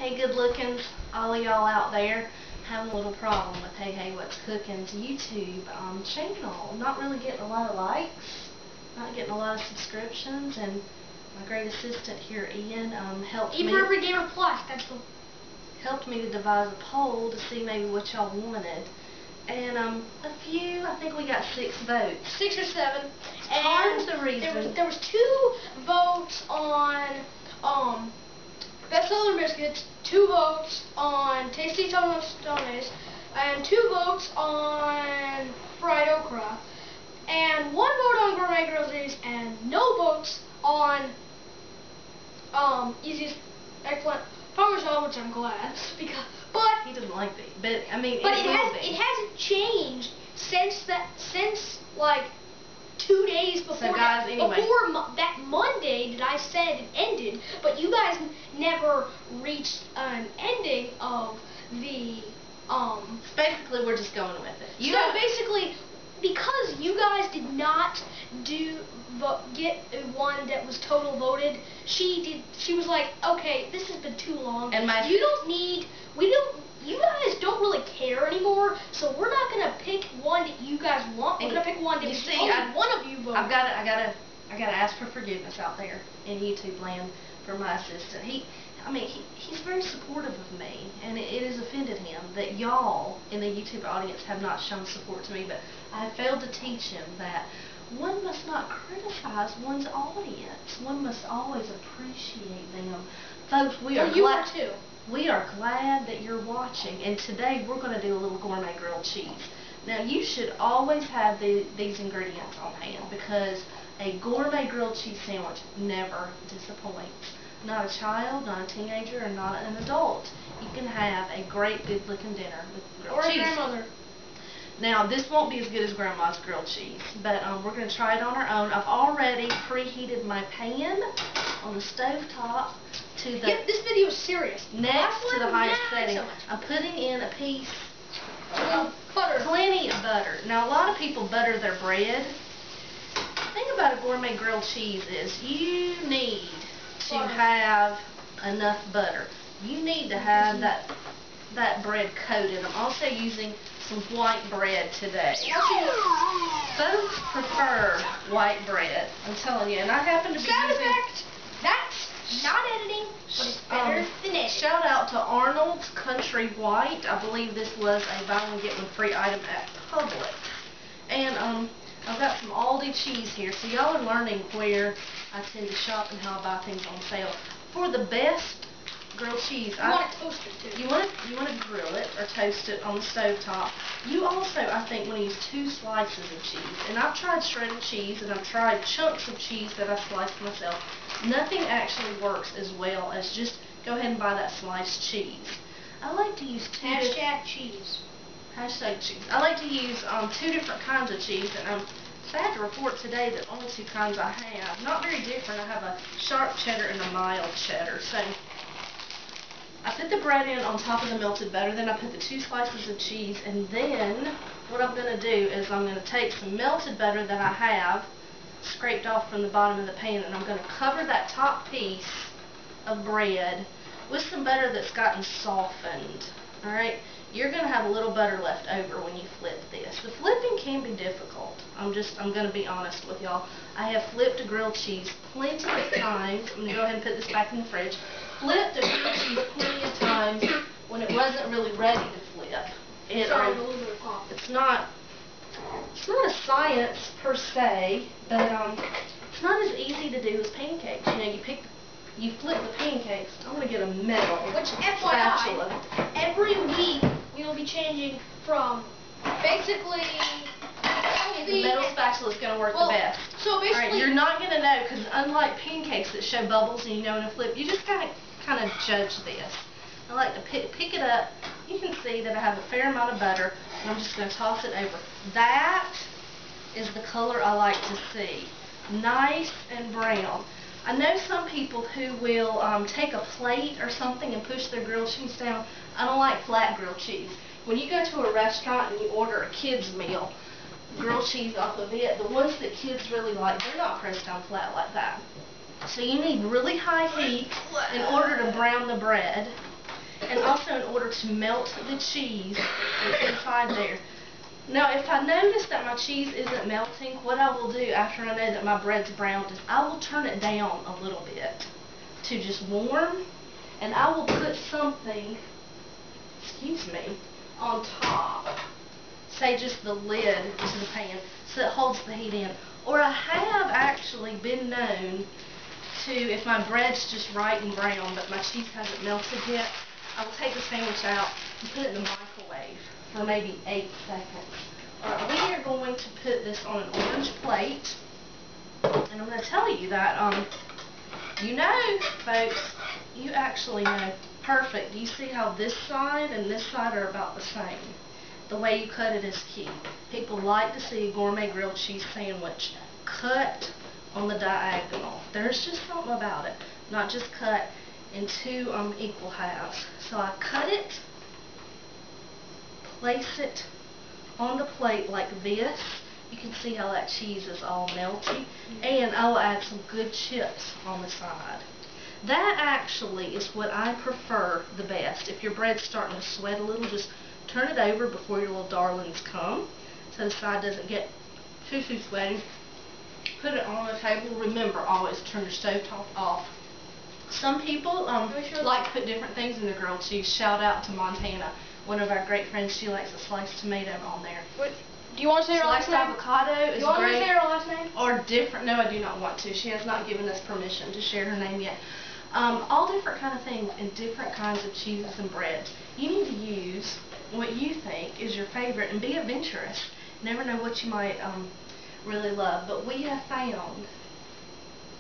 Hey good lookings, all of y'all out there having a little problem with Hey What's Cooking's YouTube channel. Not really getting a lot of likes, not getting a lot of subscriptions, and my great assistant here, Ian, helped me. For every gamer plus, helped me to devise a poll to see maybe what y'all wanted. And a few, I think we got 6 votes. 6 or 7. And part of the reason there was 2 votes on Best Southern Biscuits, 2 votes on Tasty Tostones, and 2 votes on Fried Okra, and 1 vote on Gourmet Grilled Cheese, and no votes on Easiest Eggplant Parmesan, which I'm glad, but he doesn't like me. But I mean, it hasn't changed since like 2 days before. So guys, anyway, before that Monday that I said it ended, but you guys never reached an ending of the Basically, we're just going with it. Basically, because you guys did not get one that was total voted, she was like, okay, this has been too long. And you guys don't really care anymore, so we're not gonna pick one that you guys want. We're gonna pick one that one of you voted. I gotta ask for forgiveness out there in YouTube land for my assistant. He's very supportive of me, and it has offended him that y'all in the YouTube audience have not shown support to me, but I have failed to teach him that one must not criticize one's audience. One must always appreciate them. Folks, we are glad that you're watching, and today we're going to do a little gourmet grilled cheese. Now, you should always have these ingredients on hand, because a gourmet grilled cheese sandwich never disappoints. Not a child, not a teenager, and not an adult. You can have a great, good-looking dinner with grilled cheese. Or a grandmother. Now, this won't be as good as Grandma's grilled cheese, but we're going to try it on our own. I've already preheated my pan on the stove top to the this video is serious. Next to the highest setting. I'm putting in a piece of butter. Plenty of butter. Now, a lot of people butter their bread. The thing about a gourmet grilled cheese is you need to have enough butter. You need to have that bread coated. I'm also using some white bread today. Folks prefer white bread, I'm telling you, and I happen to be using... That's not editing, but it's better than editing. Shout out to Arnold's Country White. I believe this was a buy one get one free item at Publix. And I've got some Aldi cheese here, so y'all are learning where I tend to shop and how I buy things on sale. For the best grilled cheese, you want to toast it too. You want to grill it or toast it on the stove top. You also, I think, want to use 2 slices of cheese. And I've tried shredded cheese, and I've tried chunks of cheese that I sliced myself. Nothing actually works as well as just go ahead and buy that sliced cheese. I like to use Hashtag cheese. Hashtag cheese. I like to use 2 different kinds of cheese, and I'm sad to report today that only 2 kinds I have. Not very different. I have a sharp cheddar and a mild cheddar. So I put the bread in on top of the melted butter, then I put the 2 slices of cheese, and then what I'm going to do is I'm going to take some melted butter that I have scraped off from the bottom of the pan, and I'm going to cover that top piece of bread with some butter that's gotten softened. Alright? You're going to have a little butter left over when you flip this. The flipping can be difficult. I'm going to be honest with y'all. I have flipped a grilled cheese plenty of times. I'm going to go ahead and put this back in the fridge. Flipped a grilled cheese plenty of times when it wasn't really ready to flip. It's not a science per se, but it's not as easy to do as pancakes. You know, you flip the pancakes. I'm going to get a metal spatula. Every week we will be changing from basically the metal spatula is going to work the best. So basically, alright, you're not going to know, because unlike pancakes that show bubbles and you know when to flip, you just kind of judge this. I like to pick it up. You can see that I have a fair amount of butter, and I'm just going to toss it over. That is the color I like to see. Nice and brown. I know some people who will take a plate or something and push their grilled cheese down. I don't like flat grilled cheese. When you go to a restaurant and you order a kid's meal, grilled cheese off of it, the ones that kids really like, they're not pressed down flat like that. So you need really high heat in order to brown the bread. and also in order to melt the cheese that's inside there. Now, if I notice that my cheese isn't melting, what I will do after I know that my bread's browned is I will turn it down a little bit to just warm, and I will put something, excuse me, on top. Say just the lid to the pan so it holds the heat in. Or I have actually been known to, if my bread's just right and brown but my cheese hasn't melted yet, I will take the sandwich out and put it in the microwave for maybe 8 seconds. Alright, we are going to put this on an orange plate, and I'm going to tell you that, you know, folks, you actually know. Perfect. Do you see how this side and this side are about the same? The way you cut it is key. People like to see a gourmet grilled cheese sandwich cut on the diagonal. There's just something about it. Not just cut in two equal halves. So I cut it, place it on the plate like this. You can see how that cheese is all melty. And I will add some good chips on the side. That actually is what I prefer the best. If your bread's starting to sweat a little, just turn it over before your little darlings come, so the side doesn't get too sweaty. Put it on the table. Remember, always turn your stovetop off. Some people like to put different things in their grilled cheese. Shout out to Montana. One of our great friends, she likes a sliced tomato on there. What? Do you want to say her last name? Sliced avocado is great. Do you want me to say her last name? Or different. No, I do not want to. She has not given us permission to share her name yet. All different kind of things and different kinds of cheeses and breads. You need to use what you think is your favorite and be adventurous. Never know what you might really love. But we have found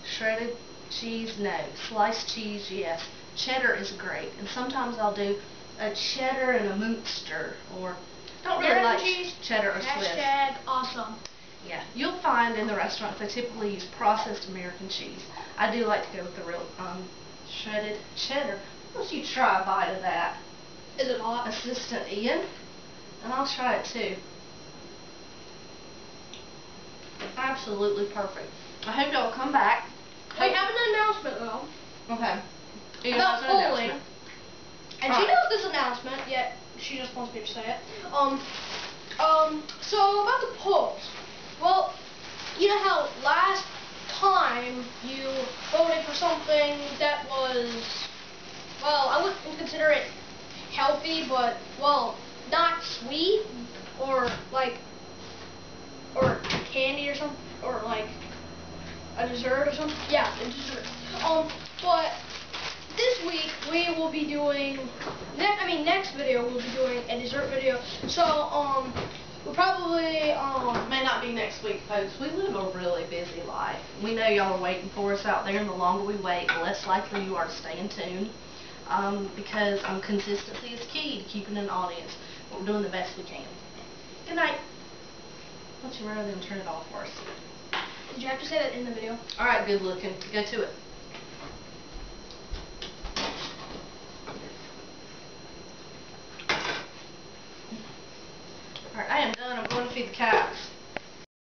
shredded cheese, no. Sliced cheese, yes. Cheddar is great. And sometimes I'll do a cheddar and a Munster, or don't really like cheddar or Swiss. Hashtag awesome. Yeah, you'll find in the restaurants they typically use processed American cheese. I do like to go with the real shredded cheddar. Why don't you try a bite of that? Is it hot? Assistant Ian. And I'll try it too. Absolutely perfect. I hope y'all come back. We have an announcement though. Okay. About polling. And she knows this announcement, yet she just wants me to say it. So about the polls. Well, you know how last time you voted for something that was, well, I wouldn't consider it healthy, but, well, not sweet, or candy or something, or like a dessert or something. Yeah, a dessert. But this week we will be doing, next video we'll be doing a dessert video. So, we'll probably, may not be next week, folks. We live a really busy life. We know y'all are waiting for us out there, and the longer we wait, the less likely you are to stay in tune. Because consistency is key to keeping an audience. We're doing the best we can. Good night. Why don't you rather than turn it off for us? Did you have to say that in the video? Alright, good looking. Go to it.